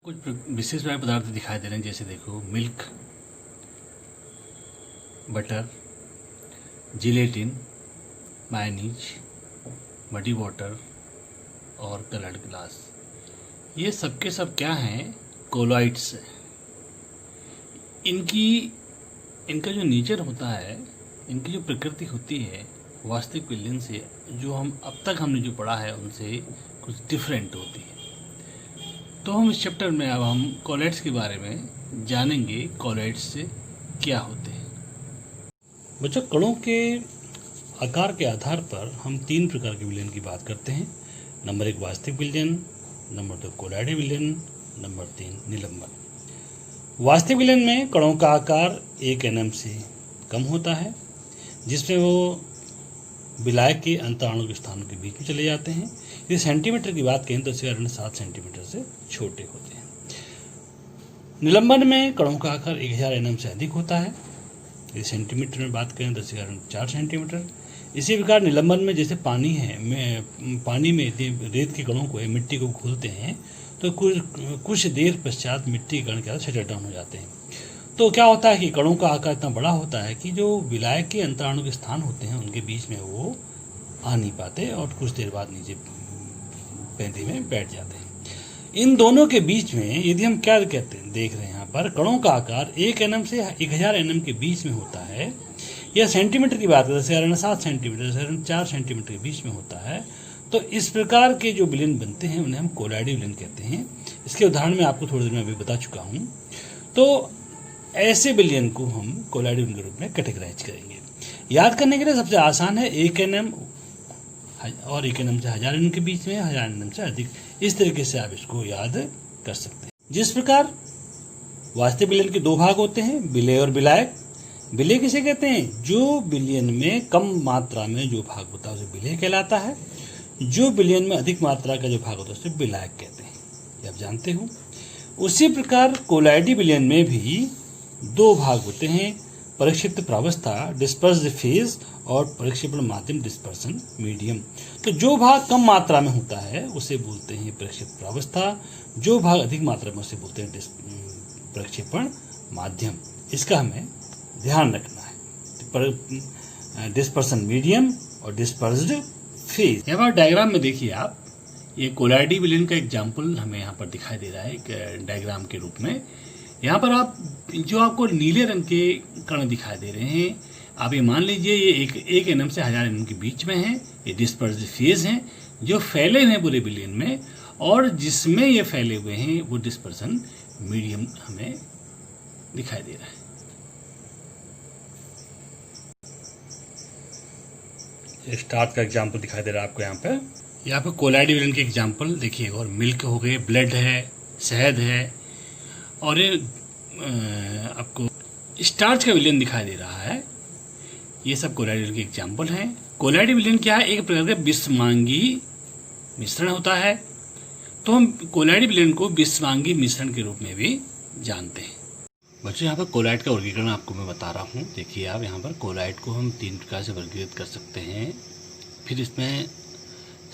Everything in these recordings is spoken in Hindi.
कुछ विशेष पेय पदार्थ दिखाई दे रहे हैं, जैसे देखो milk, butter, gelatin, mayonnaise, muddy water और कलर्ड ग्लास। ये सब के सब क्या हैं? कोलॉइड्स हैं। इनका जो नेचर होता है, इनकी जो प्रकृति होती है, वास्तविक विलयन से जो हमने जो पढ़ा है उनसे कुछ डिफरेंट होती है। तो हम इस चैप्टर में अब हम कोलॉइड्स के बारे में जानेंगे। कोलॉइड्स से क्या होते हैं? बच्चों, कणों के आकार के आधार पर हम 3 प्रकार के विलयन की बात करते हैं। नंबर 1 वास्तविक विलयन, नंबर 2 कोलॉइडल विलयन, नंबर 3 निलंबन। वास्तविक विलयन में कणों का आकार 1 nm से कम होता है, जिसमें वो विलायक के अंतराणु स्थानों के बीच में चले जाते हैं। यदि सेंटीमीटर की बात करें तो इसके कारण 7 सेंटीमीटर से छोटे होते हैं। निलंबन में कणों का आकार 1000 nm से अधिक होता है। यदि सेंटीमीटर में बात करें तो इसके कारण 4 सेंटीमीटर। इसी प्रकार निलंबन में जैसे पानी में यदि रेत के कणों को मिट्टी को खोलते हैं तो कुछ देर पश्चात मिट्टी के कण क्या सेटल डाउन हो जाते हैं। तो क्या होता है कि कणों का आकार इतना बड़ा होता है कि जो विलायक के अंतराणु के स्थान होते हैं उनके बीच में वो आ नहीं पाते और कुछ देर बाद नीचे पैंती में बैठ जाते हैं। इन दोनों के बीच में यदि हम क्या कहते हैं, देख रहे हैं यहाँ पर कणों का आकार 1 nm से 1000 nm के बीच में होता है, या सेंटीमीटर की बात करें तो 7 सेंटीमीटर से 4 सेंटीमीटर के बीच में होता है। तो इस प्रकार के जो विलयन बनते हैं उन्हें हम कोलॉइडल विलयन कहते हैं। इसके उदाहरण मैं आपको थोड़ी देर में अभी बता चुका हूँ। तो ऐसे विलयन को हम कोलॉइडल विलयन के रूप में कैटेगराइज करेंगे। याद करने के लिए सबसे आसान है 1 nm और 1 nm से 1000 nm के बीच में, 1000 nm से अधिक। इस तरीके से आप इसको याद कर सकते हैं। जिस प्रकार वास्तविक विलयन के 2 भाग होते हैं, विलेय और विलायक। विलेय किसे कहते हैं? जो विलयन में कम मात्रा में जो भाग होता है उसे विलेय कहलाता है। जो विलयन में अधिक मात्रा का जो भाग होता है उसे विलायक कहते हैं, ये आप जानते हो। उसी प्रकार कोलॉइडल विलयन में भी 2 भाग होते हैं, परिक्षिप्त प्रावस्था डिस्पर्स्ड फेज और परिक्षेपण माध्यम डिस्पर्सन मीडियम। तो जो भाग कम मात्रा में होता है उसे बोलते हैं परिक्षिप्त प्रावस्था, जो भाग अधिक मात्रा में उसे बोलते हैं परिक्षेपण माध्यम। इसका हमें ध्यान रखना है। डिस्पर्सन मीडियम और डिस्पर्स्ड फेज। यहाँ पर डायग्राम में देखिए आप, ये कोलॉइडल विलयन का एग्जाम्पल हमें यहाँ पर दिखाई दे रहा है एक डायग्राम के रूप में। यहाँ पर आप जो आपको नीले रंग के कण दिखाई दे रहे हैं, आप ये मान लीजिए ये 1 nm से 1000 nm के बीच में है। ये डिस्पर्स्ड फेज हैं जो फैले हुए हैं पूरे विलयन में, और जिसमें ये फैले हुए हैं वो डिस्पर्सन मीडियम हमें दिखाई दे रहा है। स्टार्च का एग्जाम्पल दिखाई दे रहा है आपको यहाँ पे कोलॉइडल विलयन के एग्जाम्पल देखिए। और मिल्क हो गए, ब्लड है, शहद है, और ये आपको स्टार्च का विलयन दिखाई दे रहा है। ये सब कोलॉइडल विलयन के एग्जाम्पल हैं। कोलॉइडल विलयन क्या है? एक प्रकार का विषमांगी मिश्रण होता है। तो हम कोलॉइडल विलयन को विषमांगी मिश्रण के रूप में भी जानते हैं। बच्चों, यहाँ पर कोलॉइड का वर्गीकरण आपको मैं बता रहा हूँ। देखिए आप, यहाँ पर कोलॉइड को हम 3 प्रकार से वर्गीकृत कर सकते हैं। फिर इसमें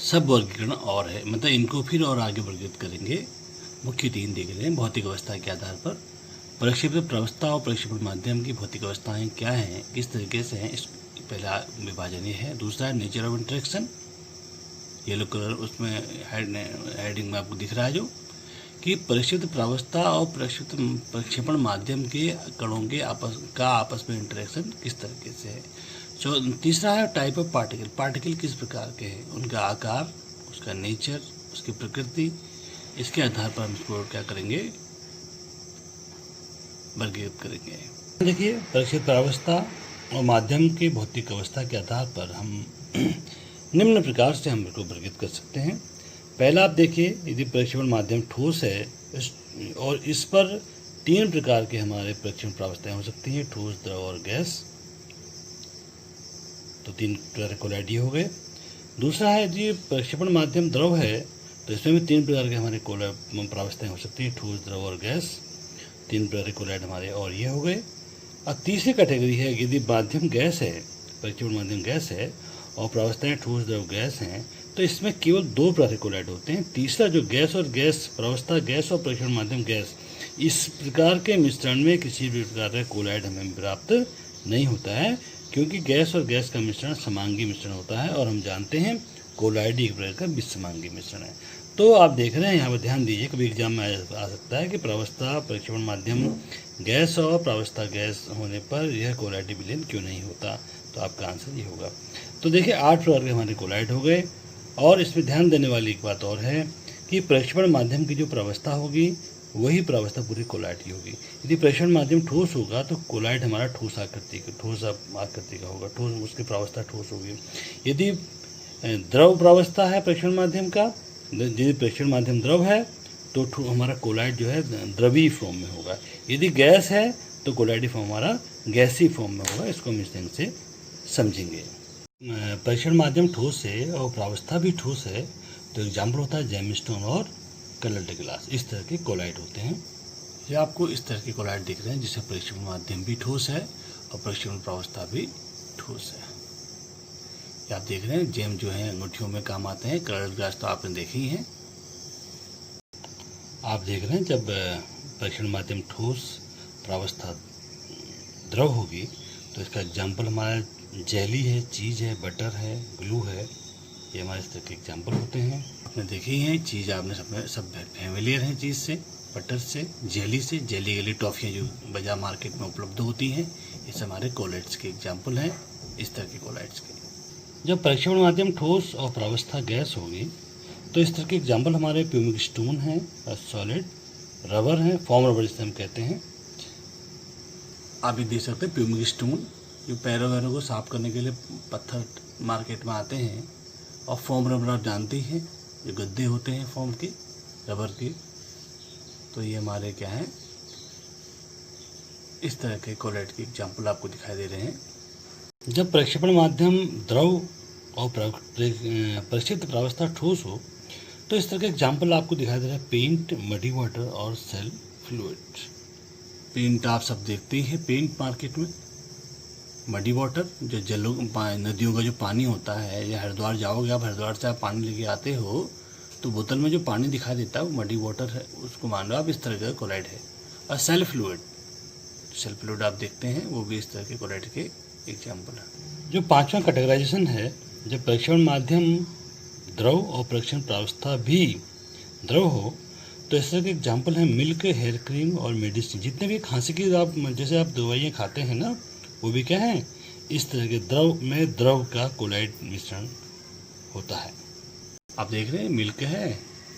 सब वर्गीकरण और है, मतलब इनको फिर और आगे वर्गीकृत करेंगे। मुख्य 3 देख रहे हैं। भौतिक अवस्था के आधार पर परिक्षेपित प्रावस्था और परिक्षेपण माध्यम की भौतिक अवस्थाएं क्या हैं, किस तरीके से हैं, इस पहला विभाजन ये है। दूसरा है nature of interaction, yellow colour उसमें हेडिंग में आपको दिख रहा है, जो कि परिक्षेपित प्रावस्था और प्रक्षेपण माध्यम के कणों के आपस में इंटरेक्शन किस तरीके से है। तीसरा है टाइप ऑफ पार्टिकल, पार्टिकल किस प्रकार के हैं, उनका आकार, उसका नेचर, उसकी प्रकृति, इसके आधार पर हम इसको क्या करेंगे, वर्गीकृत करेंगे। देखिए, परिक्षेपित प्रावस्था और माध्यम की भौतिक अवस्था के आधार पर हम निम्न प्रकार से हम इसको वर्गीकृत कर सकते हैं। पहला आप देखिए, यदि प्रक्षेपण माध्यम ठोस है और इस पर 3 प्रकार के हमारे प्रक्षेपण प्रावस्थाएं हो सकती हैं, ठोस, द्रव और गैस। तो 3 प्रकार के कोलॉइड हो गए। दूसरा है, यदि प्रक्षेपण माध्यम द्रव है तो इसमें भी 3 प्रकार के हमारे प्रावस्थाएं हो सकती हैं, ठोस, द्रव और गैस। 3 प्रकार के कोलॉइड हमारे और ये हो गए। और तीसरी कैटेगरी है, यदि माध्यम गैस है, प्रक्षेपण माध्यम गैस है और प्रावस्थाएं ठोस, द्रव, गैस हैं, तो इसमें केवल 2 प्रकार के कोलाइड होते हैं। तीसरा जो गैस और गैस प्रावस्था, गैस और प्रक्षेपण माध्यम गैस, इस प्रकार के मिश्रण में किसी भी प्रकार का कोलाइड हमें प्राप्त नहीं होता है, क्योंकि गैस और गैस का मिश्रण समांगी मिश्रण होता है और हम जानते हैं कोलाइड एक प्रकार का विसमांगी मिश्रण है। तो आप देख रहे हैं यहाँ पर, ध्यान दीजिए, कभी एग्जाम में आ सकता है कि प्रावस्था प्रक्षेपण माध्यम गैस और प्रावस्था गैस होने पर यह कोलाइड विलयन क्यों नहीं होता। तो आपका आंसर ये होगा। तो देखिए 8 प्रकार के हमारे कोलाइड हो गए। और इसमें ध्यान देने वाली एक बात और है कि प्रक्षेपण माध्यम की जो प्रावस्था होगी वही प्रावस्था पूरी कोलाइड की होगी। यदि प्रक्षेपण माध्यम ठोस होगा तो कोलाइड हमारा ठोस आकृति का होगा, ठोस, उसकी प्रावस्था ठोस होगी। यदि द्रव प्रावस्था है प्रक्षेपण माध्यम का, यदि प्रक्षेपण माध्यम द्रव है तो हमारा कोलाइड जो है द्रवीय फॉर्म में होगा। यदि गैस है तो कोलाइडी फॉर्म हमारा गैसीय फॉर्म में होगा। इसको हम इस ढंग से समझेंगे। प्रक्षेपण माध्यम ठोस है और प्रावस्था भी ठोस है, तो एग्जाम्पल होता है जेमस्टोन और कलर्ड ग्लास। इस तरह के कोलाइड होते हैं। ये आपको इस तरह के कोलाइड दिख रहे हैं जिससे प्रक्षेपण माध्यम भी ठोस है और प्रक्षेपण प्रावस्था भी ठोस है। ये आप देख रहे हैं जेम जो है अंगूठियों में काम आते हैं। कलर्ड ग्लास तो आपने देखी ही है। आप देख रहे हैं जब प्रक्षेपण माध्यम ठोस प्रावस्था द्रव होगी तो इसका एग्जाम्पल हमारा जेली है, चीज़ है, बटर है, ग्लू है। ये हमारे इस तरह के एग्जाम्पल होते हैं। आपने देखे ही हैं। चीज़ आपने सब फैमिलियर हैं चीज़ से, बटर से, जेली से। जेली गली टॉफ़ियाँ जो बाजार मार्केट में उपलब्ध होती हैं, ये हमारे कोलाइड्स के एग्जाम्पल हैं, इस तरह के कोलाइड्स के। जब प्रक्षेपण माध्यम ठोस और प्रावस्था गैस होगी तो इस तरह के एग्जाम्पल हमारे प्यूमिक स्टोन है, सॉलिड रबर है, फॉर्म रबर जिसे हम कहते हैं। आप ये देख सकते हैं प्यूमिक स्टोन, जो पैरों वैरों को साफ करने के लिए पत्थर मार्केट में आते हैं। और फॉर्म रबर आप जानते ही हैं, जो गद्दे होते हैं फॉर्म के, रबर के। तो ये हमारे क्या हैं, इस तरह के कोलाइड के एग्जाम्पल आपको दिखाई दे रहे हैं। जब प्रक्षेपण माध्यम द्रव और प्रक्षिप्त प्रावस्था ठोस हो तो इस तरह के एग्जाम्पल आपको दिखाई दे रहा है पेंट, मडी वाटर और सेल फ्लूइड। पेंट आप सब देखते ही हैं, पेंट मार्केट में। मडी वाटर जो नदियों का जो पानी होता है, या हरिद्वार जाओगे आप, हरिद्वार से आप पानी लेके आते हो तो बोतल में जो पानी दिखाई देता है वो मडी वाटर है, उसको मान लो आप इस तरह का कोलाइड है। और सेल फ्लूइड आप देखते हैं, वो भी इस तरह के कोलाइड के एग्जाम्पल है। जो 5वां कैटेगराइजेशन है, जब प्रक्षेपण माध्यम द्रव और प्रक्षेपण प्रावस्था भी द्रव हो तो इस तरह के एग्जाम्पल हैं मिल्क, हेयर क्रीम और मेडिसिन। जितने भी खांसी की आप जैसे आप दवाइयाँ खाते हैं ना, वो भी क्या है, इस तरह के द्रव का कोलाइड मिश्रण होता है। आप देख रहे हैं मिल्क है,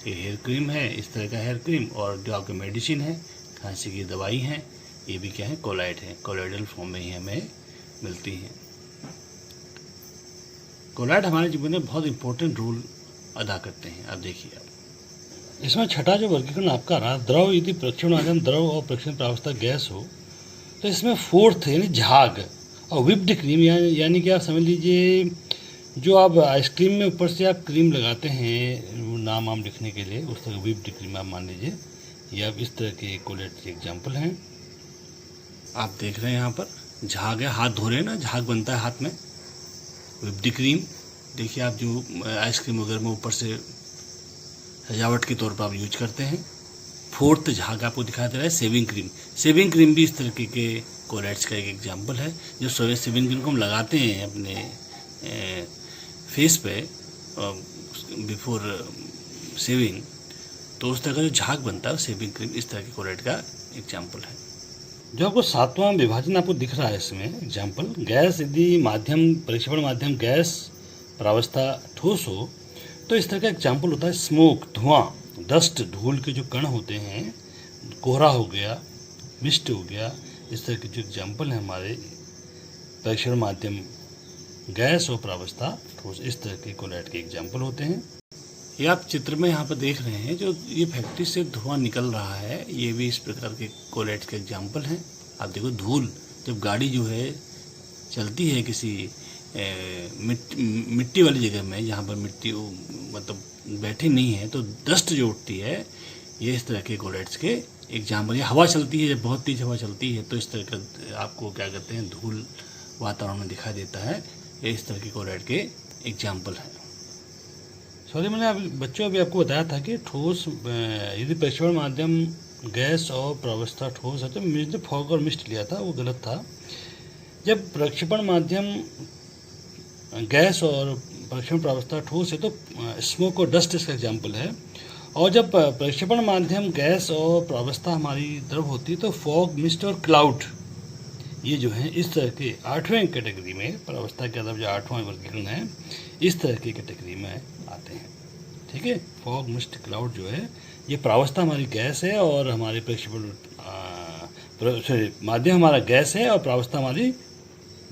ये हेयर क्रीम है, इस तरह का हेयर क्रीम, और जो आपके मेडिसिन है, खांसी की दवाई है, ये भी क्या है, कोलाइड है। कोलाइडल फॉर्म में ही हमें मिलती हैं। कोलाइड हमारे जीवन में बहुत इंपॉर्टेंट रोल अदा करते हैं। आप देखिए, इसमें छठा जो वर्गीकरण आपका रहा, द्रव यदि प्रक्षेपण माध्यम द्रव और प्रक्षेपण प्रावस्था गैस हो तो इसमें 4th यानी झाग और व्हिप्ड क्रीम, यानी कि आप समझ लीजिए जो आप आइसक्रीम में ऊपर से आप क्रीम लगाते हैं नाम लिखने के लिए, उस तरह व्हिप्ड क्रीम आप मान लीजिए। ये अब इस तरह के कोलाइड के एग्जाम्पल हैं। आप देख रहे हैं यहाँ पर झाग है, हाथ धो रहे हैं ना, झाग बनता है हाथ में। व्हिप्ड क्रीम देखिए आप, जो आइसक्रीम वगैरह में ऊपर से सजावट के तौर पर आप यूज करते हैं। 4th झाग आपको दिखाई दे रहा है सेविंग क्रीम भी इस तरीके के कोलाइड्स का एक एग्जाम्पल है। जो सेविंग क्रीम को हम लगाते हैं अपने फेस पे बिफोर सेविंग, तो उस तरह का जो झाग बनता है सेविंग क्रीम इस तरह के कोलाइड का एग्जाम्पल है। जो आपको 7वां विभाजन आपको दिख रहा है इसमें एग्जाम्पल, गैस यदि प्रक्षेपण माध्यम गैस प्रावस्था ठोस हो तो इस तरह का एग्जाम्पल होता है स्मोक, धुआं, डस्ट, धूल के जो कण होते हैं, कोहरा हो गया, मिस्ट हो गया। इस तरह के जो एग्जाम्पल हैं हमारे प्रक्षेपण माध्यम गैस और प्रावस्था ठोस, इस तरह के कोलाइड के एग्जाम्पल होते हैं। ये आप चित्र में यहाँ पर देख रहे हैं, जो ये फैक्ट्री से धुआं निकल रहा है, ये भी इस प्रकार के कोलाइड के एग्जाम्पल हैं। आप देखो धूल, जब गाड़ी जो है चलती है किसी मिट्टी वाली जगह में, जहाँ पर मिट्टी मतलब बैठी नहीं है, तो डस्ट जो उठती है, ये इस तरह के कोलाइड्स के एग्जाम्पल। ये हवा चलती है, जब बहुत तेज हवा चलती है तो इस तरह का आपको क्या कहते हैं, धूल वातावरण में दिखाई देता है। ये इस तरह के कोलाइड के एग्जाम्पल हैं। सॉरी, मैंने अभी बच्चों अभी आपको बताया था कि ठोस यदि प्रक्षेपण माध्यम गैस और प्रावस्था ठोस है तो मैंने फॉग और मिस्ट लिया था, वो गलत था। जब प्रक्षेपण माध्यम गैस और प्रक्षेपण प्रावस्था ठोस है तो स्मोक और डस्ट इसका एग्जाम्पल है। और जब प्रक्षेपण माध्यम गैस और प्रावस्था हमारी द्रव होती है तो फॉग, मिस्ट और क्लाउड, ये जो है इस तरह के 8वें कैटेगरी में, प्रावस्था के अंदर जो 8वां वर्गीकरण है, इस तरह की कैटेगरी में आते हैं। ठीक है, फॉग, मिस्ट, क्लाउड जो है ये प्रावस्था हमारी गैस है और हमारे प्रक्षेपण माध्यम हमारा गैस है और प्रावस्था हमारी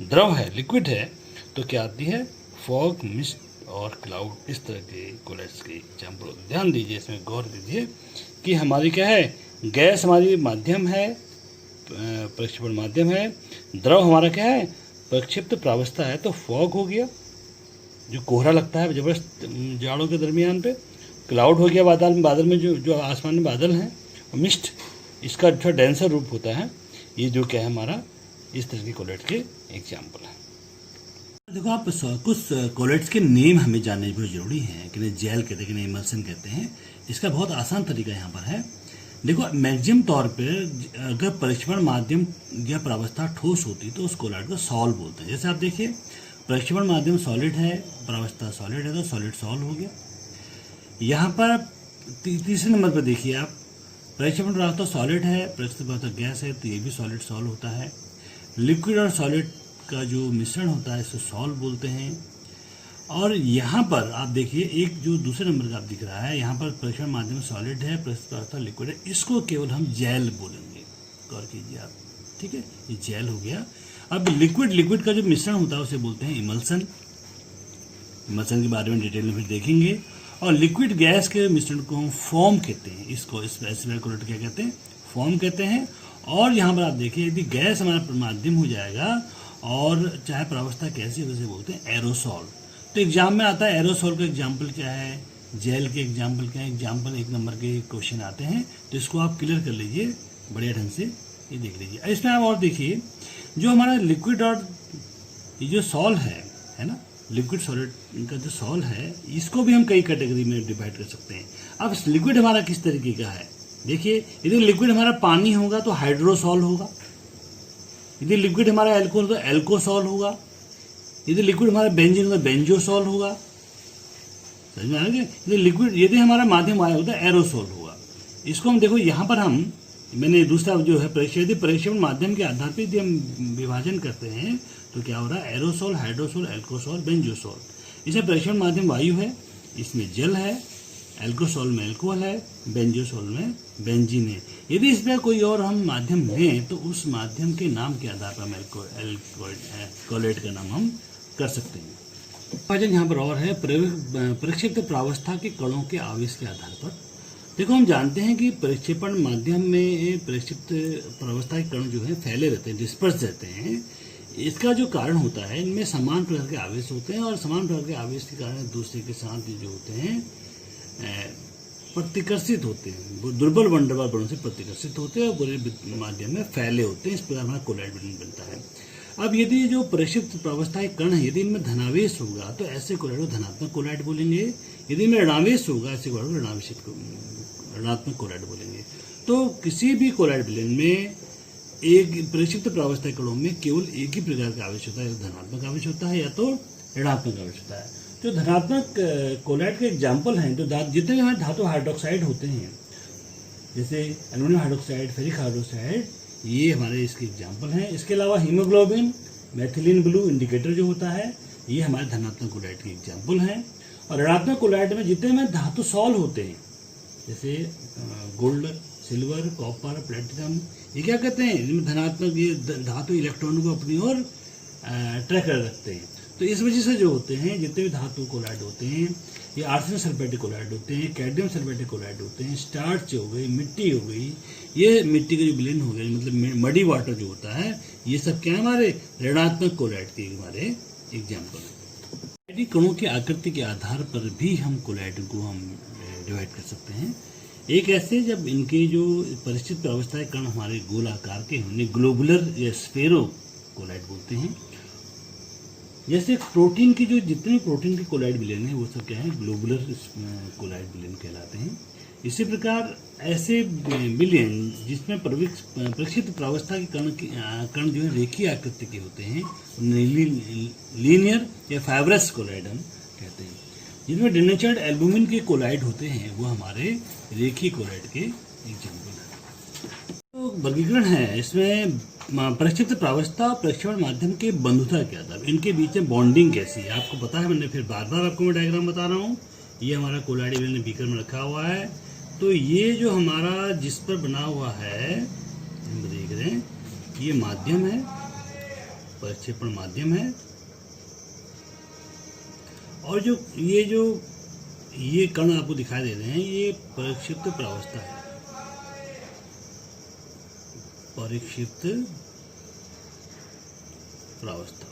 द्रव है, लिक्विड है। तो क्या आती है? फॉग, मिस्ट और क्लाउड, इस तरह के कोलैट्स के एग्जाम्पल। ध्यान दीजिए, इसमें गौर दीजिए कि हमारी क्या है, गैस हमारी माध्यम है, प्रक्षेपण माध्यम है, द्रव हमारा क्या है, प्रक्षिप्त प्रावस्था है। तो फॉग हो गया जो कोहरा लगता है जबरदस्त जाड़ों के दरमियान पे, क्लाउड हो गया बादल में जो आसमान में बादल हैं, और मिस्ट इसका थोड़ा डेंसर रूप होता है। ये जो क्या है हमारा, इस तरह के कोलैट के एग्जाम्पल है। देखो आप, कुछ कोलैट्स के नेम हमें जानने बहुत जरूरी है, कि जेल कहते हैं, कि इमल्सन कहते हैं। इसका बहुत आसान तरीका यहाँ पर है। देखो, मैक्सिमम तौर पर अगर प्रक्षेपण माध्यम या प्रावस्था ठोस होती तो उस कोलैट को सॉल बोलते हैं। जैसे आप देखिए, प्रक्षेपण माध्यम सॉलिड है, प्रावस्था सॉलिड है, तो सॉलिड सॉल हो गया। यहाँ पर तीसरे नंबर पर देखिए आप, प्रक्षेपण प्रावस्था सॉलिड है, प्रक्षेपण प्रावस्था गैस है, तो ये भी सॉलिड सॉल होता है। लिक्विड और सॉलिड का जो मिश्रण होता है इसे सॉल बोलते हैं। और यहाँ पर आप देखिए, एक जो दूसरे नंबर का आप दिख रहा है, यहाँ पर प्रक्षेपण माध्यम सॉलिड है, प्रक्षेपण प्रावस्था लिक्विड है, इसको केवल हम जेल बोलेंगे। गौर कीजिए आप, ठीक है, ये जेल हो गया। अब लिक्विड का जो मिश्रण होता है उसे बोलते हैं इमल्सन। इमल्सन के बारे में डिटेल में फिर देखेंगे। और लिक्विड गैस के मिश्रण को हम फॉर्म कहते हैं। इसको स्पेसिफाइड कोलैट क्या कहते हैं? फॉर्म कहते हैं। और यहाँ पर आप देखिए, यदि गैस हमारा माध्यम हो जाएगा और चाहे प्रावस्था कैसी हो, उसे बोलते हैं एरोसॉल। तो एग्जाम में आता है एरोसॉल का एग्जाम्पल क्या है, जेल के एग्जाम्पल क्या है। एग्जाम्पल 1 नंबर के क्वेश्चन आते हैं, तो इसको आप क्लियर कर लीजिए बढ़िया ढंग से, ये देख लीजिए। इसमें आप और देखिए, जो हमारा लिक्विड और ये जो सॉल है ना, लिक्विड सॉलिड का जो सॉल है, इसको भी हम कई कैटेगरी में डिवाइड कर सकते हैं। अब लिक्विड हमारा किस तरीके का है, देखिए, यदि लिक्विड हमारा पानी होगा तो हाइड्रोसॉल होगा, यदि लिक्विड हमारा एल्कोहल तो एल्कोसॉल होगा, यदि लिक्विड हमारा बेंजीन होगा यदि होगा, समझ में आ गया। यदि लिक्विड, यदि हमारा माध्यम वायु होता है एरोसॉल होगा। इसको हम देखो, यहाँ पर मैंने दूसरा जो है यदि प्रक्षेपण माध्यम के आधार पर यदि हम विभाजन करते हैं तो क्या हो रहा है, एरोसॉल, हाइड्रोसॉल, एल्कोसॉल, बेंजोसॉल। इसमें प्रक्षेपण माध्यम वायु है, इसमें जल है, एल्कोसॉल में एल्कोहल है, बेंजोसॉल में बेंजीन है। यदि इसमें कोई और हम माध्यम लें तो उस माध्यम के नाम के आधार पर हम कोलैट का नाम हम कर सकते हैं। विभाजन यहाँ पर और है, प्रक्षिप्त प्रावस्था के कणों के आवेश के आधार पर। देखो, हम जानते हैं कि प्रक्षेपण माध्यम में प्रक्षिप्त प्रावस्था के कण जो है फैले रहते हैं, डिस्पर्स रहते हैं। इसका जो कारण होता है, इनमें समान प्रकार के आवेश होते हैं और समान प्रकार के आवेश के कारण एक दूसरे के साथ जो होते हैं प्रतिकर्षित होते हैं, दुर्बल वंडरवाल बड़ों से प्रतिकर्षित होते हैं और पूरे माध्यम में फैले होते हैं। इस प्रकार हमारा कोलैट बनता है। अब यदि जो प्रक्षिप्त प्रावस्था के कण है, यदि इनमें धनावेश होगा तो ऐसे कोलैट को धनात्मक कोलैट बोलेंगे। यदि इनमें ऋणावेश होगा, ऐसे कोलैट को ऋणात्मक कोलैट बोलेंगे। तो किसी भी कोलैट विलयन में एक प्रक्षिप्त प्रावस्था कणों में केवल एक ही प्रकार का आवेश होता है, धनात्मक आवेश होता है या तो ऋणात्मक आवेश होता है। तो धनात्मक कोलैट के एग्जाम्पल हैं, तो जितने हमारे धातु हाइड्रोक्साइड होते हैं, जैसे एल्युमिनियम हाइड्रोक्साइड, फेरिक हाइड्रोक्साइड, ये हमारे इसके एग्जाम्पल हैं। इसके अलावा हीमोग्लोबिन, मेथिलीन ब्लू इंडिकेटर जो होता है, ये हमारे धनात्मक कोलैट के एग्जाम्पल हैं। और ऋणात्मक कोलैट में जितने में धातु सॉल होते हैं, जैसे गोल्ड, सिल्वर, कॉपर, प्लेटिनम, ये क्या कहते हैं, इनमें धनात्मक ये धातु इलेक्ट्रॉनों को अपनी ओर ट्रैक कर रखते हैं। तो इस वजह से जो होते हैं, जितने भी धातु कोलैड होते हैं, ये आर्सेनिक सल्फेटिक कोलैड होते हैं, कैडमियम सल्फेटिक कोलैड होते हैं, स्टार्च हो गई, मिट्टी हो गई, ये मिट्टी का जो विलयन हो गया, मतलब मडी वाटर जो होता है, ये सब क्या हमारे ऋणात्मक कोलैड के हमारे एग्जाम्पल है। कणों की आकृति के आधार पर भी हम कोलैड को हम डिवाइड कर सकते हैं। एक ऐसे, जब इनके जो परिचित प्रावस्था के कण हमारे गोल आकार के होने, ग्लोबुलर या स्फेरो कोलैड बोलते हैं। जैसे प्रोटीन की जो जितने प्रोटीन के कोलाइड विलेन हैं वो सब क्या है, ग्लोबुलर कोलाइड विलेन कहलाते हैं। इसी प्रकार ऐसे विलेन जिसमें प्रक्षिप्त प्रावस्था के कण जो है रेखीय आकृति के होते हैं, लीनियर या फाइब्रस कोलाइड हम कहते हैं। जिनमें डेनेचर्ड एल्बुमिन के कोलाइड होते हैं वो हमारे रेखीय कोलाइड के एग्जाम्पल हैं। तो वर्गीकरण है इसमें प्रक्षिप्त प्रावस्था और प्रक्षेपण माध्यम के बंधुता के आधार, इनके बीच में बॉन्डिंग कैसी है आपको पता है। मैंने फिर बार बार आपको मैं डायग्राम बता रहा हूँ। ये हमारा कोलाइड विलेन बीकर में रखा हुआ है। तो ये जो हमारा जिस पर बना हुआ है हम देख रहे हैं, ये माध्यम है, प्रक्षेपण माध्यम है। और जो ये कण आपको दिखाई दे रहे हैं, ये प्रक्षिप्त प्रावस्था है, प्रक्षिप्त प्रावस्था।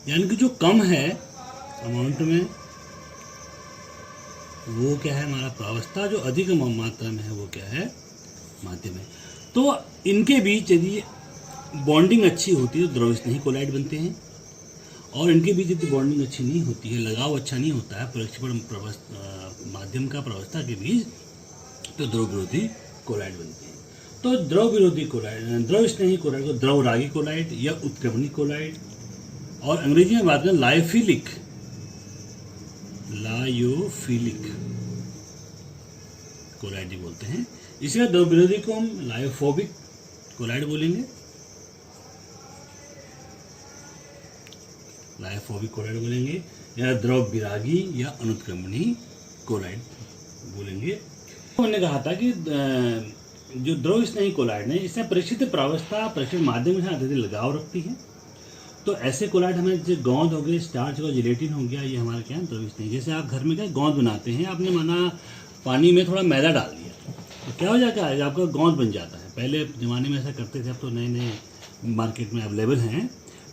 यानी कि जो कम है अमाउंट में वो क्या है हमारा प्रावस्था, जो अधिक मात्रा में है वो क्या है माध्यम है। तो इनके बीच यदि बॉन्डिंग अच्छी होती है तो द्रव स्नेही कोलाइड बनते हैं, और इनके बीच यदि बॉन्डिंग अच्छी नहीं होती है, लगाव अच्छा नहीं होता है प्रक्षेपण माध्यम का प्रावस्था के बीच, तो द्रव विरोधी कोलाइड बनते हैं। तो द्रव विरोधी कोलाइड, द्रव स्नेही कोलाइड को द्रव रागी कोलाइड या उत्क्रमणी कोलाइड, और अंग्रेजी में बात करें लायोफिलिक कोलाइड बोलते हैं। इसलिए द्रव विरोधी को हम लायोफोबिक कोलाइड बोलेंगे, लायोफोबिक कोलाइड बोलेंगे, या द्रव विरागी या अनुत्क्रमणी कोलाइड बोलेंगे। हमने कहा था कि जो द्रव स्नेही कोलाइड है इसमें प्रक्षिप्त प्रावस्था प्रक्षेपण माध्यम से अत्यधिक लगाव रखती है। तो ऐसे कोलाइड हमें जो गोंद हो गए, स्टार्च और जिलेटिन हो गया, ये हमारे क्या द्रव स्नेही। जैसे आप घर में क्या गोंद बनाते हैं, आपने माना पानी में थोड़ा मैदा डाल दिया तो क्या हो जाता है, आपका गोंद बन जाता है। पहले ज़माने में ऐसा करते थे, अब तो नए नए मार्केट में अवेलेबल हैं।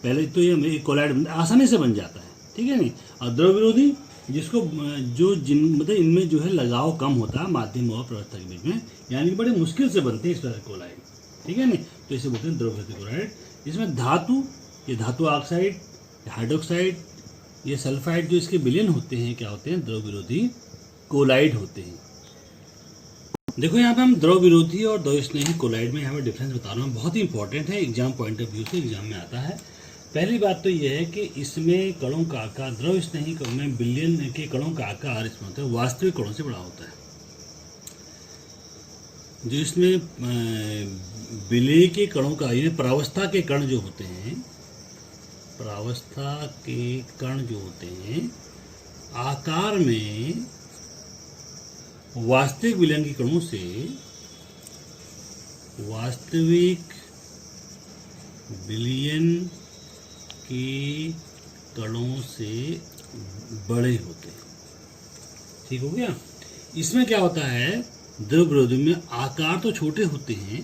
पहले तो ये कोलाइड आसानी से बन जाता है, ठीक है नहीं। और द्रव विरोधी जिसको मतलब इनमें जो है लगाव कम होता है माध्यम और प्रावस्था के बीच में, यानी कि बड़े मुश्किल से बनते हैं इस तरह कोलाइड, ठीक है नहीं। तो इसे बोलते हैं द्रव विरोधी कोलाइड। इसमें धातु, ये धातु ऑक्साइड, हाइड्रोक्साइड, ये सल्फाइड, जो इसके विलेन होते हैं क्या होते हैं, द्रव विरोधी कोलाइड होते हैं। देखो यहाँ पे हम द्रव विरोधी और द्रव स्नेही कोलाइड में यहाँ पे डिफरेंस बता रहा हूँ, बहुत ही इंपॉर्टेंट है, एग्जाम पॉइंट ऑफ व्यू से एग्जाम में आता है। पहली बात तो यह है कि इसमें कणों का आकार, द्रव स्नेही में बिलियन के कणों का आकार इसमें होता है वास्तविक कणों से बड़ा होता है। जो इसमें विलेय के कणों का, यानी प्रावस्था के कण जो होते हैं, प्रावस्था के कण जो होते हैं आकार में वास्तविक विलयन के कणों से, वास्तविक विलयन के कणों से बड़े होते हैं, ठीक हो गया। इसमें क्या होता है, द्रव विरोधी में आकार तो छोटे होते हैं,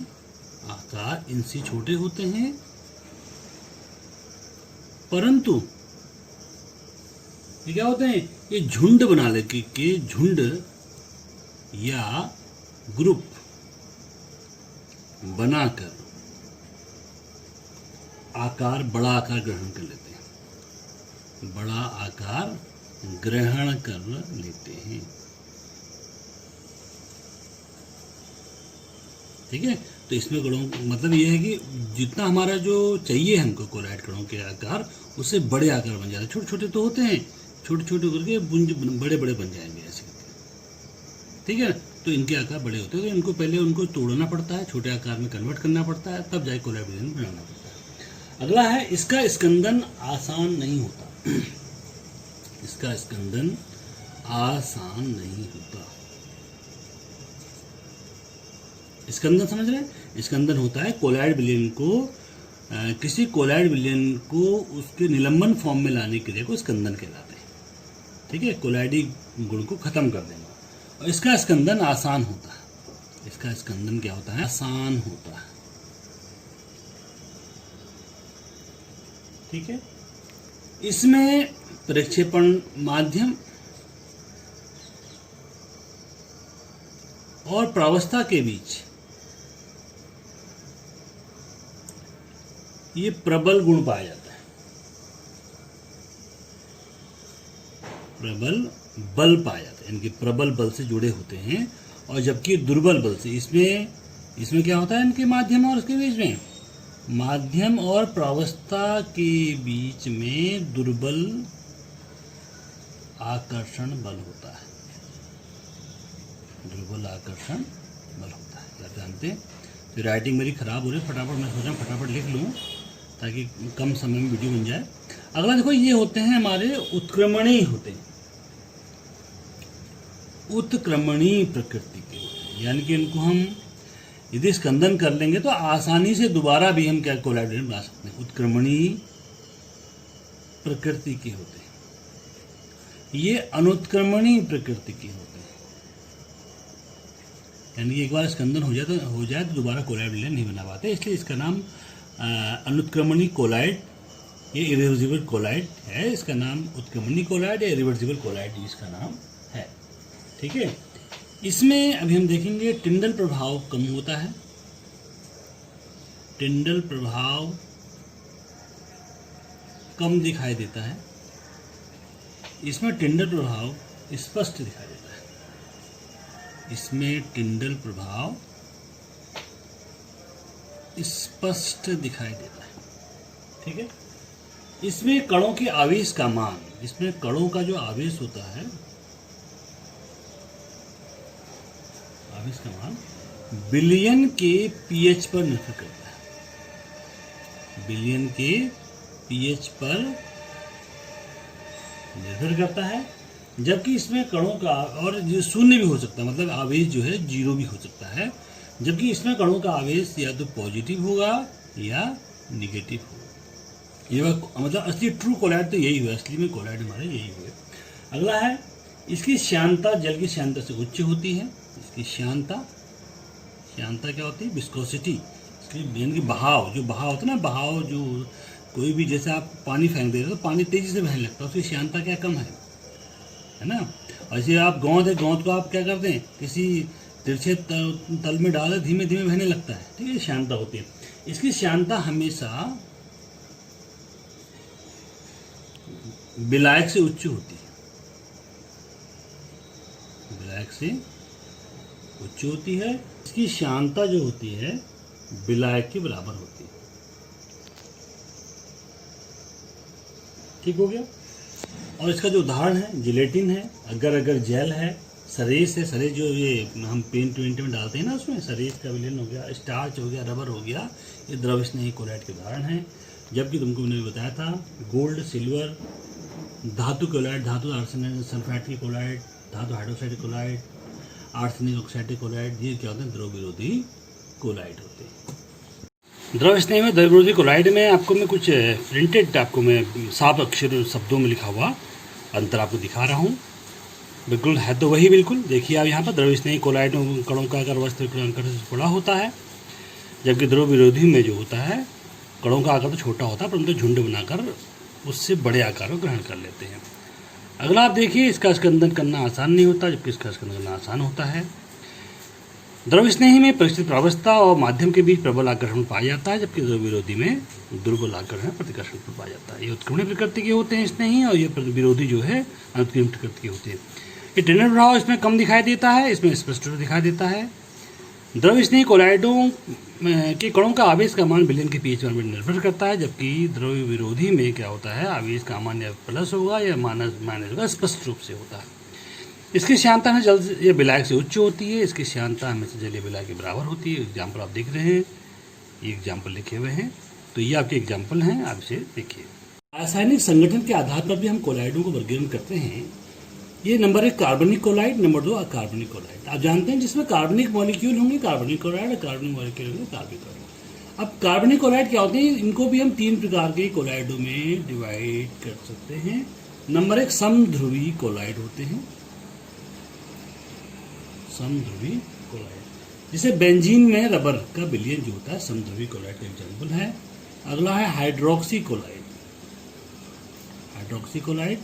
आकार इनसे छोटे होते हैं, परंतु ये क्या होते हैं, ये झुंड बना लेके के झुंड या ग्रुप बनाकर आकार, बड़ा आकार ग्रहण कर लेते हैं, बड़ा आकार ग्रहण कर लेते हैं, ठीक है। तो इसमें कणों मतलब ये है कि जितना हमारा जो चाहिए हमको कोलाइड कणों के आकार, उससे बड़े आकार बन जाते हैं। छोटे छोटे तो होते हैं, छोटे छोटे करके पुंज बड़े बड़े बन जाएंगे ऐसे, ठीक है। तो इनके आकार बड़े होते हैं, तो इनको पहले उनको तोड़ना पड़ता है, छोटे आकार में कन्वर्ट करना पड़ता है, तब जाके कोलाइड विलयन बनाना पड़ता है। अगला है, इसका स्कंदन आसान नहीं होता। इसका स्कंदन आसान नहीं होता। स्कंदन समझ रहे हैं, स्कंदन होता है कोलाइड विलयन को, किसी कोलाइड विलयन को उसके निलंबन फॉर्म में लाने के लिए को स्कंदन कहलाते हैं, ठीक है। कोलाइडी गुण को खत्म कर देना। और इसका स्कंदन आसान होता है। इसका स्कंदन क्या होता है, आसान होता है, ठीक है। इसमें प्रक्षेपण माध्यम और प्रावस्था के बीच ये प्रबल गुण पाया जाता है, प्रबल बल पाया जाता है, इनके प्रबल बल से जुड़े होते हैं। और जबकि दुर्बल बल से, इसमें क्या होता है, इनके माध्यम और उसके बीच में, माध्यम और प्रावस्था के बीच में दुर्बल आकर्षण बल होता है, दुर्बल आकर्षण बल होता है। आप जानते हैं, तो राइटिंग मेरी खराब हो रही है, फटाफट मैं सोचा फटाफट लिख लूँ ताकि कम समय में वीडियो बन जाए। अगला देखो, ये होते हैं हमारे उत्क्रमणीय होते हैं, उत्क्रमणीय प्रकृति के होते हैं, यानी कि इनको हम यदि स्कंदन कर लेंगे तो आसानी से दोबारा भी हम क्या कोलाइडल बना सकते हैं। उत्क्रमणीय प्रकृति के होते हैं, ये अनुत्क्रमणीय प्रकृति के होते हैं, यानी एक बार स्कंदन हो जाए तो दोबारा कोलाइड नहीं बना पाते, इसलिए इसका नाम अनुत्क्रमणीय कोलाइड, ये इरिवर्सिबल कोलाइड है, इसका नाम उत्क्रमणीय कोलाइड या इरिवर्सिबल कोलाइड इसका नाम है। ठीक है, इसमें अभी हम देखेंगे टिंडल प्रभाव कम होता है, टिंडल प्रभाव कम दिखाई देता है, इसमें टिंडल प्रभाव स्पष्ट दिखाई देता है, इसमें टिंडल प्रभाव स्पष्ट दिखाई देता है। ठीक है, इसमें कणों के आवेश का मान, इसमें कणों का जो आवेश होता है, आवेश का मान बिलियन के पीएच पर निर्भर करता है, बिलियन के पीएच पर निर्भर करता है। जबकि इसमें कणों का, और जो शून्य भी हो सकता है, मतलब आवेश जो है जीरो भी हो सकता है, जबकि इसमें कणों का आवेश या तो पॉजिटिव होगा या निगेटिव होगा। ये मतलब असली ट्रू कोलाइड तो यही हुआ, असली में कोलाइड हमारे यही हुए। अगला है, इसकी श्यानता जल की श्यानता से उच्च होती है, इसकी श्यानता क्या होती है, विस्कोसिटी, इसकी बहाव, जो बहाव होता है ना, बहाव जो कोई भी, जैसे आप पानी फेंक दे रहे हो तो पानी तेजी से बहने लगता है, उसकी श्यानता क्या कम है ना। और ऐसे आप गोंद है, गोंद को आप क्या करते हैं, किसी तिरछे तल में डाले, धीमे धीमे बहने लगता है, ठीक है, श्यानता होती है। इसकी श्यानता हमेशा विलायक से उच्च होती है, विलायक से उच्च होती है। इसकी श्यानता जो होती है विलायक के बराबर होती है। ठीक हो गया। और इसका जो उदाहरण है जिलेटिन है, अगर जेल है, सरेस है, सरेस जो ये हम पेंट वेंट में डालते हैं ना, उसमें सरेस का विलेन हो गया, स्टार्च हो गया, रबर हो गया, ये द्रव स्नेही कोलाइड के उदाहरण है। जबकि तुमको मैंने बताया था गोल्ड, सिल्वर, धातु कोलाइड, धातु आर्सेनिक सल्फाइड की कोलाइड, धातु hydroxide colloid, arsenic oxide colloid, ये क्या होते हैं, द्रव विरोधी कोलाइड होते हैं। द्रव स्नेही में, द्रव विरोधी कोलाइड में आपको मैं कुछ प्रिंटेड, आपको मैं साफ अक्षर शब्दों में लिखा हुआ अंतर आपको दिखा रहा हूँ। बिल्कुल है तो वही, बिल्कुल देखिए आप यहाँ पर द्रव स्नेही कोलाइड में कणों का आकार वस्त्र आकार से बड़ा होता है, जबकि द्रव विरोधी में जो होता है कणों का आकार तो छोटा होता है, परंतु झुंड बनाकर उससे बड़े आकार को ग्रहण कर लेते हैं। अगला आप देखिए, इसका स्कंदन करना आसान नहीं होता, जबकि इसका स्कंदन करना आसान होता है। द्रव स्नेही में परिस्थिति प्रावस्था और माध्यम के बीच प्रबल आकर्षण पाया जाता है, जबकि द्रव विरोधी में दुर्बल आकर्षण प्रतिकर्षण पाया जाता है। ये उत्क्रमणीय प्रकृति के होते हैं स्नेही, और ये विरोधी जो है अनुत्क्रमण प्रकृति के होते हैं। ये टिंडल प्रभाव इसमें कम दिखाई देता है, इसमें स्पष्ट दिखाई देता है। द्रव स्नेही कोलाइडों के कणों का आवेश का मान बिलियन के पीएच पर निर्भर करता है, जबकि द्रव विरोधी में क्या होता है, आवेश का मान या प्लस होगा या माइनस होगा, स्पष्ट रूप से होता है। इसकी श्यानता हमें जल या विलायक से उच्च होती है, इसकी श्यानता हमेशा जल या विलायक के बराबर होती है। एग्जाम्पल आप देख रहे हैं, ये एग्जाम्पल लिखे हुए हैं, तो ये आपके एग्जाम्पल हैं, आप इसे देखिए। रासायनिक संगठन के आधार पर भी हम कोलाइडों को वर्गीकरण करते हैं। ये नंबर 1 कार्बनिक कोलाइड, नंबर 2 अकार्बनिक कोलाइड। आप जानते हैं जिसमें कार्बनिक मॉलिक्यूल होंगे कार्बनिक कोलाइड, और कार्बनिक मॉलिक्यूल होंगे कार्बनिक कोलाइड। अब कार्बनिक कोलाइड क्या होते हैं, इनको भी हम 3 प्रकार के कोलाइडों में डिवाइड कर सकते हैं। नंबर 1 समध्रुवी कोलाइड होते हैं, समध्रुवी कोलाइड, जैसे बेंजीन में रबर का विलयन जो होता है समध्रुवी कोलाइड का एग्जाम्पल है। अगला है hydroxy colloid, hydroxy colloid,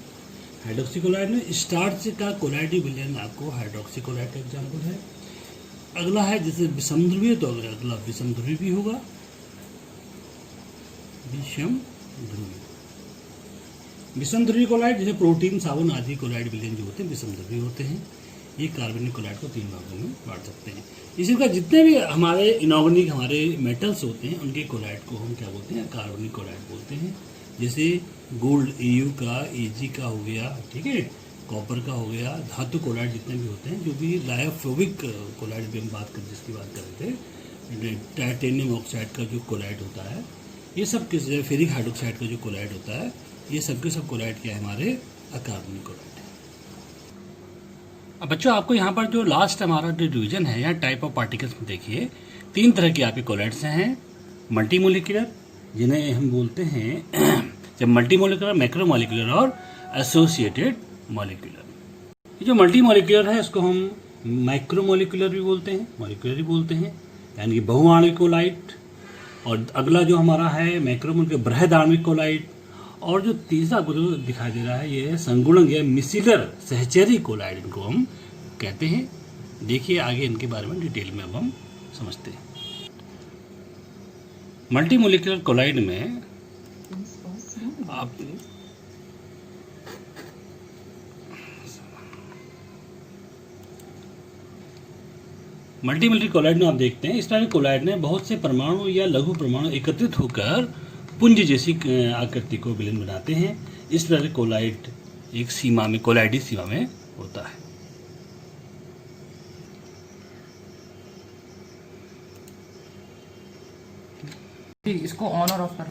hydroxy colloid में स्टार्च का कोलाइडी विलयन आपको हाइड्रोक्सी कोलाइड का एग्जाम्पल है। अगला है जैसे विषमध्रुवी, तो अगला विषमध्रुवी भी होगा, विषम ध्रुवी। विषम ध्रुवी कोलाइड जैसे प्रोटीन, साबुन आदि कोलाइड विलयन जो होते हैं विषम ध्रुवी होते हैं। ये कार्बनिक कोलाइड को 3 भागों में बांट सकते हैं। इसी प्रकार जितने भी हमारे इनऑर्गेनिक हमारे मेटल्स होते हैं उनके कोलाइड को हम क्या बोलते हैं, कार्बनिक कोलाइड बोलते हैं। जैसे गोल्ड Au का, Ag का हो गया, ठीक है, कॉपर का हो गया, धातु कोलाइड जितने भी होते हैं, जो भी लायोफोबिक कोलाइड भी हम बात कर जिसकी बात कर रहे थे, टाइटेनियम ऑक्साइड का जो कोलाइड होता है, ये सब किस, फेरिक हाइड्रोक्साइड का जो कोलाइड होता है, ये सब के सब कोलाइड क्या है, हमारे अकार्बनिक कोलाइड है। अब बच्चों आपको यहाँ पर जो लास्ट हमारा जो डिवीजन है, यहाँ टाइप ऑफ पार्टिकल्स में देखिए 3 तरह के आपके कोलाइड्स हैं। मल्टीमोलिकुलर, जिन्हें हम बोलते हैं जब मल्टीमोलिकुलर, मैक्रोमोलिकुलर और एसोसिएटेड मॉलिक्यूलर। ये जो मल्टीमोलिकुलर है इसको हम माइक्रोमोलिकुलर भी बोलते हैं, मॉलिकुलर भी बोलते हैं, यानी कि बहुआण्विक कोलाइड। और अगला जो हमारा है मैक्रोमोलिकुलर, बृहदाण्विक कोलाइड। और जो तीसरा आपको जो दिखाई दे रहा है ये संगुणक या मिसिलर सहचरी कोलाइड, इनको हम कहते हैं। देखिए आगे इनके बारे में डिटेल में अब हम समझते हैं। मल्टीमोलिकुलर कोलाइड में आप मल्टीमोलिकुलर कोलाइड में आप देखते हैं इस तरह के कोलाइड में बहुत से परमाणु या लघु परमाणु एकत्रित होकर पुंज जैसी आकृति को विलयन बनाते हैं। इस तरह के कोलाइड एक सीमा में, कोलाइडी सीमा में होता है। इसको ऑन और ऑफ कर।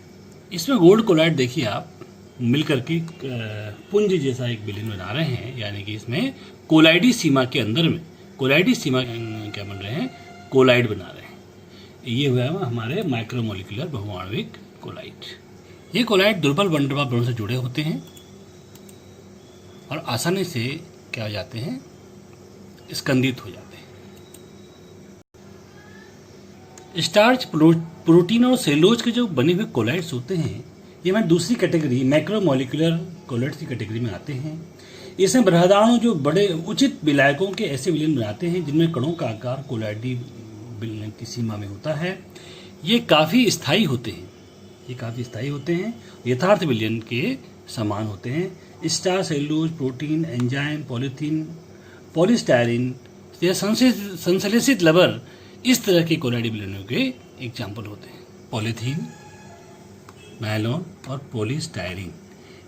इसमें गोल्ड कोलाइड देखिए आप मिलकर के पुंज जैसा एक विलयन बना रहे हैं, यानी कि इसमें कोलाइडी सीमा के अंदर में, कोलाइडी सीमा क्या बन रहे हैं, कोलाइड बना रहे हैं। ये हुआ हमारे माइक्रोमोलिकुलर बहुआण्विक कोलाइड। ये कोलाइड दुर्बल वनडेरवाल बॉन्ड से जुड़े होते हैं और आसानी से क्या हो जाते हैं, स्कंदित हो जाते हैं। स्टार्च, प्रोटीन और सेलुलोज के जो बने हुए कोलाइड्स होते हैं ये हमारी दूसरी कैटेगरी मैक्रोमोलिकुलर कोलाइड्स की कैटेगरी में आते हैं। इसमें बृहदाणु जो बड़े उचित विलायकों के ऐसे विलयन बनाते हैं जिनमें कणों का आकार कोलाइडी विलयन की सीमा में होता है। ये काफ़ी स्थायी होते हैं, ये काफ़ी स्थायी होते हैं, यथार्थ विलयन के समान होते हैं। Star, cellulose, protein, enzyme, polythene, polystyrene या संश्लेषित लबर इस तरह के कोलाइडी विलयनों के एग्जाम्पल होते हैं। पॉलीथीन, नायलॉन और पॉलीस्टायरीन,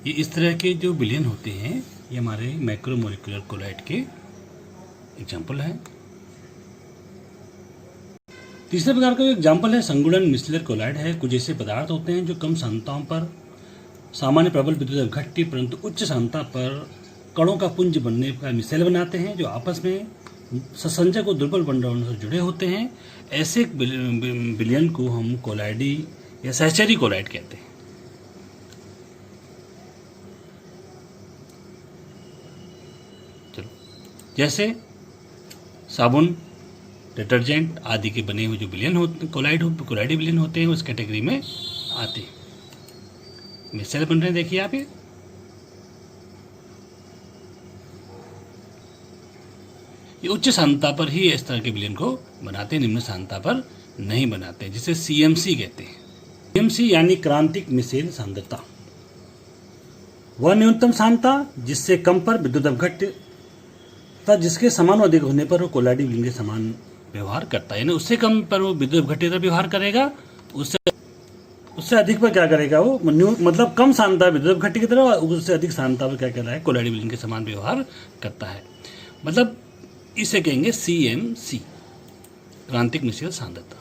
ये इस तरह के जो विलयन होते हैं ये हमारे मैक्रोमोलिकुलर कोलाइड के एग्जाम्पल हैं। तीसरे प्रकार का एग्जाम्पल है संगुणन मिसलर कोलाइड है। कुछ ऐसे पदार्थ होते हैं जो कम सांद्रताओं पर सामान्य प्रबल विद्युत अपघट्य परंतु उच्च सांद्रता पर कणों का पुंज बनने का मिसेल बनाते हैं, जो आपस में ससंजक और दुर्बल बंधनों से जुड़े होते हैं। ऐसे विलयन को हम कोलाइडी या सहचरी कोलाइड कहते हैं। चलो, जैसे साबुन, डिटर्जेंट आदि के बने हुए जो विलयन होते कोलाइडी विलयन होते हैं उस कैटेगरी में आते हैं। मिसेल बन रहे हैं, देखिए आप ये उच्च सांद्रता पर ही इस तरह के विलयन को बनाते हैं, निम्न सांद्रता पर नहीं बनाते, जिसे CMC कहते हैं। CMC यानी क्रांतिक मिसेल सांद्रता, वह न्यूनतम सांद्रता जिससे कम पर विद्युत अपघट्य जिसके समान और अधिक होने पर वो कोलाइडी विलयन के समान व्यवहार करता है। यानी उससे कम पर वो विद्युत अपघट्यता व्यवहार करेगा, उससे अधिक पर क्या करेगा वो, मतलब कम सांद्रता विद्युत अपघट्य की तरह, उससे अधिक सांद्रता पर क्या कर रहा है, कोलाइडी विलयन के समान व्यवहार करता है। मतलब इसे कहेंगे CMC, क्रांतिक मिसेल सांद्रता।